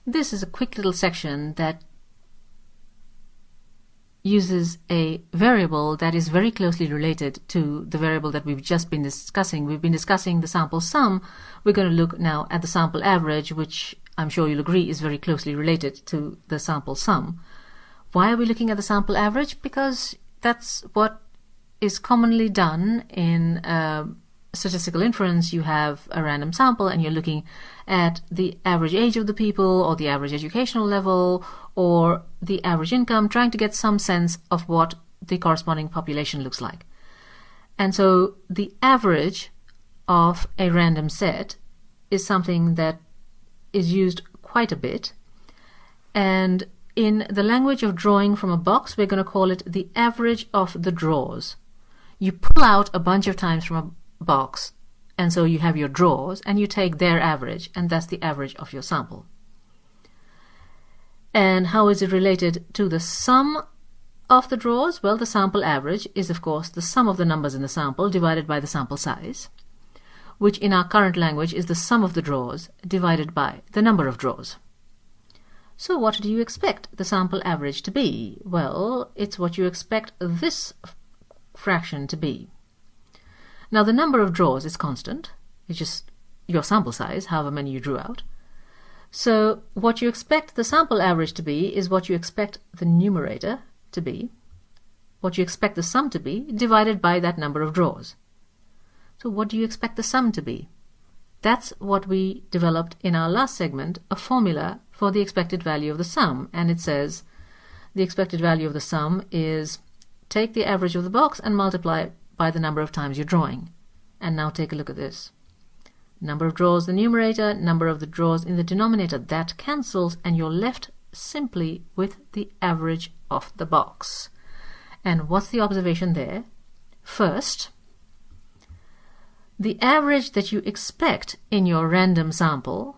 This is a quick little section that uses a variable that is very closely related to the variable that we've just been discussing. We've been discussing the sample sum. We're going to look now at the sample average, which I'm sure you'll agree is very closely related to the sample sum. Why are we looking at the sample average? Because that's what is commonly done in statistical inference. You have a random sample and you're looking at the average age of the people, or the average educational level, or the average income, trying to get some sense of what the corresponding population looks like. And so the average of a random set is something that is used quite a bit. And in the language of drawing from a box, we're going to call it the average of the draws. You pull out a bunch of times from a box, and so you have your draws, and you take their average, and that's the average of your sample. And how is it related to the sum of the draws? Well, the sample average is, of course, the sum of the numbers in the sample divided by the sample size, which in our current language is the sum of the draws divided by the number of draws. So what do you expect the sample average to be? Well, it's what you expect this fraction to be. Now, the number of draws is constant. It's just your sample size, however many you drew out. So what you expect the sample average to be is what you expect the numerator to be, what you expect the sum to be, divided by that number of draws. So what do you expect the sum to be? That's what we developed in our last segment, a formula for the expected value of the sum. And it says the expected value of the sum is take the average of the box and multiply it by the number of times you're drawing. And now take a look at this. Number of draws the numerator, number of the draws in the denominator, that cancels, and you're left simply with the average of the box. And what's the observation there? First, the average that you expect in your random sample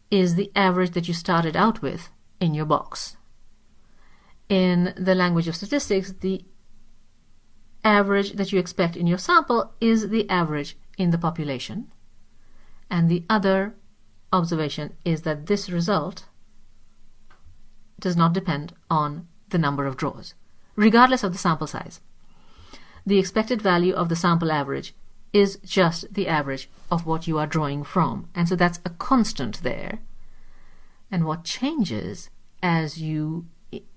is the average that you started out with in your box. In the language of statistics, the average that you expect in your sample is the average in the population. And the other observation is that this result does not depend on the number of draws, regardless of the sample size. The expected value of the sample average is just the average of what you are drawing from. And so that's a constant there. And what changes as you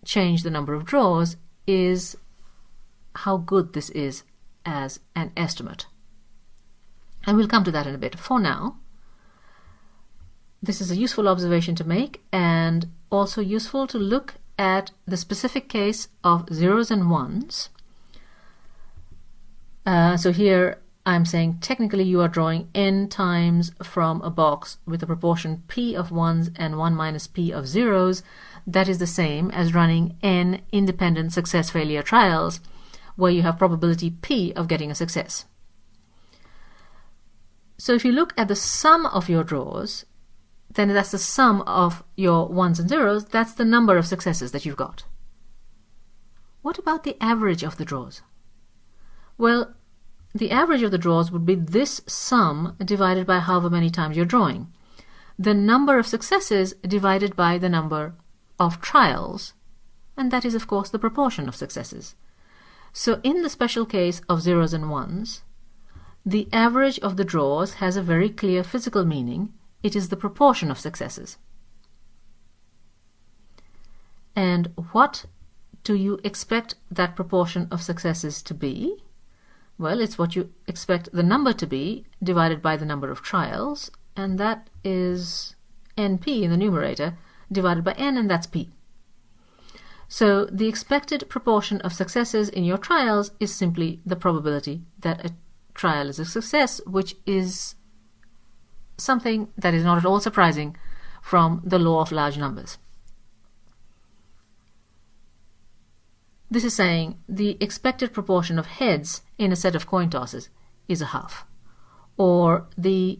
change the number of draws is how good this is as an estimate. And we'll come to that in a bit. For now, this is a useful observation to make, and also useful to look at the specific case of zeros and ones. So here I'm saying technically you are drawing n times from a box with a proportion p of ones and 1 minus p of zeros. That is the same as running n independent success-failure trials, where you have probability p of getting a success. So if you look at the sum of your draws, then that's the sum of your ones and zeros. That's the number of successes that you've got. What about the average of the draws? Well, the average of the draws would be this sum divided by however many times you're drawing. The number of successes divided by the number of trials, and that is, of course, the proportion of successes. So in the special case of zeros and ones, the average of the draws has a very clear physical meaning. It is the proportion of successes. And what do you expect that proportion of successes to be? Well, it's what you expect the number to be divided by the number of trials, and that is NP in the numerator divided by n, and that's P. So the expected proportion of successes in your trials is simply the probability that a trial is a success, which is something that is not at all surprising from the law of large numbers. This is saying the expected proportion of heads in a set of coin tosses is a half, or the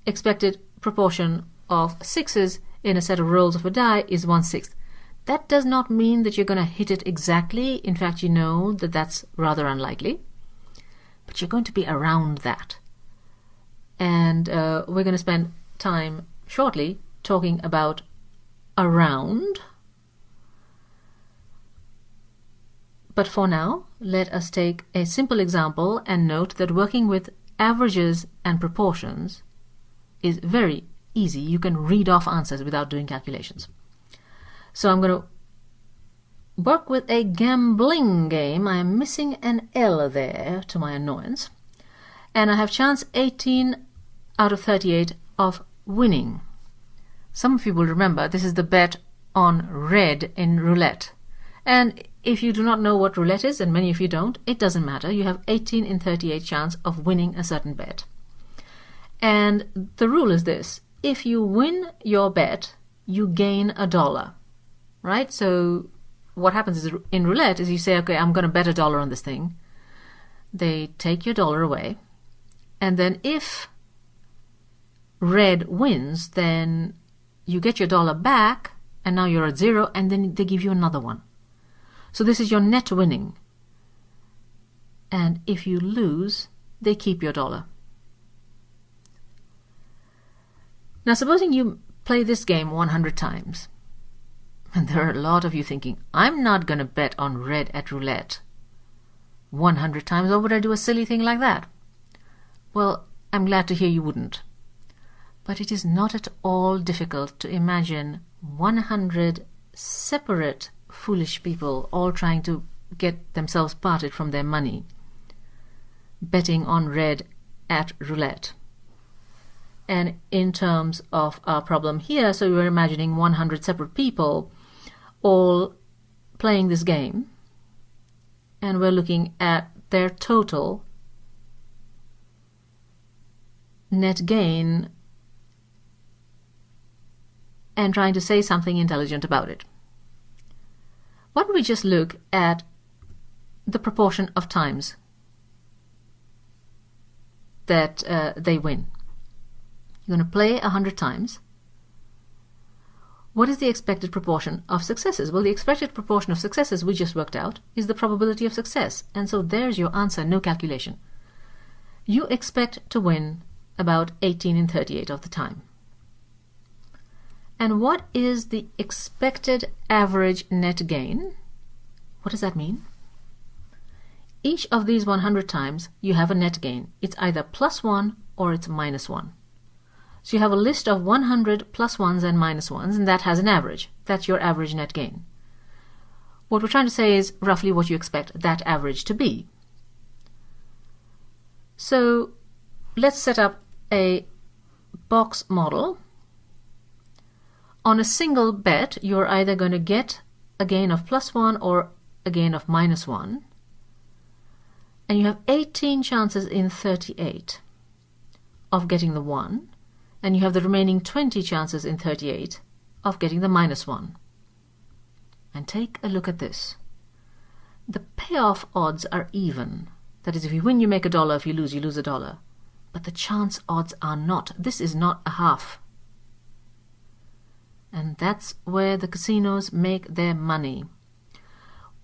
expected proportion of sixes in a set of rolls of a die is 1/6. That does not mean that you're going to hit it exactly. In fact, you know that that's rather unlikely, but you're going to be around that. And we're going to spend time shortly talking about around. But for now, let us take a simple example and note that working with averages and proportions is very easy. You can read off answers without doing calculations. So I'm going to work with a gambling game. I am missing an L there to my annoyance. And I have chance 18 out of 38 of winning. Some of you will remember this is the bet on red in roulette. And if you do not know what roulette is, and many of you don't, it doesn't matter. You have 18 in 38 chance of winning a certain bet. And the rule is this: if you win your bet, you gain $1, right? So what happens is in roulette is you say, okay, I'm going to bet $1 on this thing. They take your dollar away. And then if red wins, then you get your dollar back, and now you're at 0, and then they give you another one. So this is your net winning. And if you lose, they keep your dollar. Now supposing you play this game 100 times. And there are a lot of you thinking, I'm not going to bet on red at roulette 100 times. Or would I do a silly thing like that? Well, I'm glad to hear you wouldn't. But it is not at all difficult to imagine 100 separate foolish people all trying to get themselves parted from their money, betting on red at roulette. And in terms of our problem here, so we're imagining 100 separate people all playing this game, and we're looking at their total net gain and trying to say something intelligent about it. Why don't we just look at the proportion of times that they win? You're going to play 100 times. What is the expected proportion of successes? Well, the expected proportion of successes we just worked out is the probability of success. And so there's your answer, no calculation. You expect to win about 18 in 38 of the time. And what is the expected average net gain? What does that mean? Each of these 100 times you have a net gain. It's either +1 or it's -1. So you have a list of 100 +1s and -1s, and that has an average. That's your average net gain. What we're trying to say is roughly what you expect that average to be. So let's set up a box model. On a single bet, you're either going to get a gain of +1 or a gain of -1. And you have 18 chances in 38 of getting the 1. And you have the remaining 20 chances in 38 of getting the -1. And take a look at this. The payoff odds are even. That is, if you win, you make $1. If you lose $1. But the chance odds are not. This is not a half. And that's where the casinos make their money.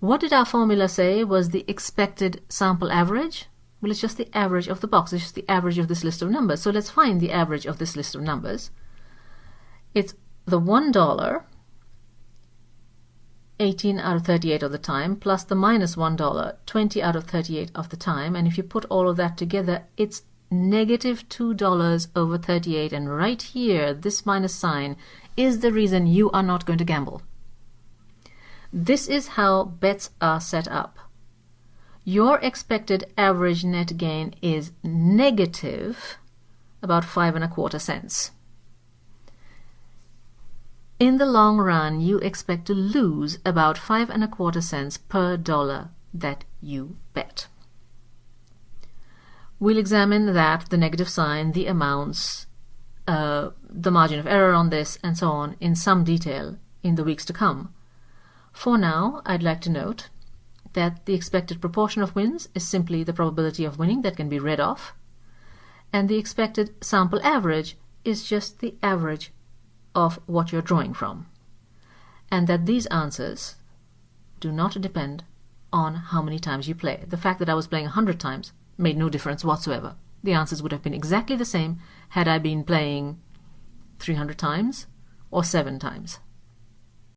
What did our formula say was the expected sample average? Well, it's just the average of the box. It's just the average of this list of numbers. So let's find the average of this list of numbers. It's the $1, 18 out of 38 of the time, plus the -$1, 20 out of 38 of the time. And if you put all of that together, it's -$2 over 38. And right here, this minus sign is the reason you are not going to gamble. This is how bets are set up. Your expected average net gain is negative about 5.25 cents. In the long run, you expect to lose about 5.25 cents per dollar that you bet. We'll examine that, the negative sign, the amounts, the margin of error on this, and so on in some detail in the weeks to come. For now, I'd like to note that the expected proportion of wins is simply the probability of winning that can be read off, and the expected sample average is just the average of what you're drawing from, and that these answers do not depend on how many times you play. The fact that I was playing 100 times made no difference whatsoever. The answers would have been exactly the same had I been playing 300 times or 7 times.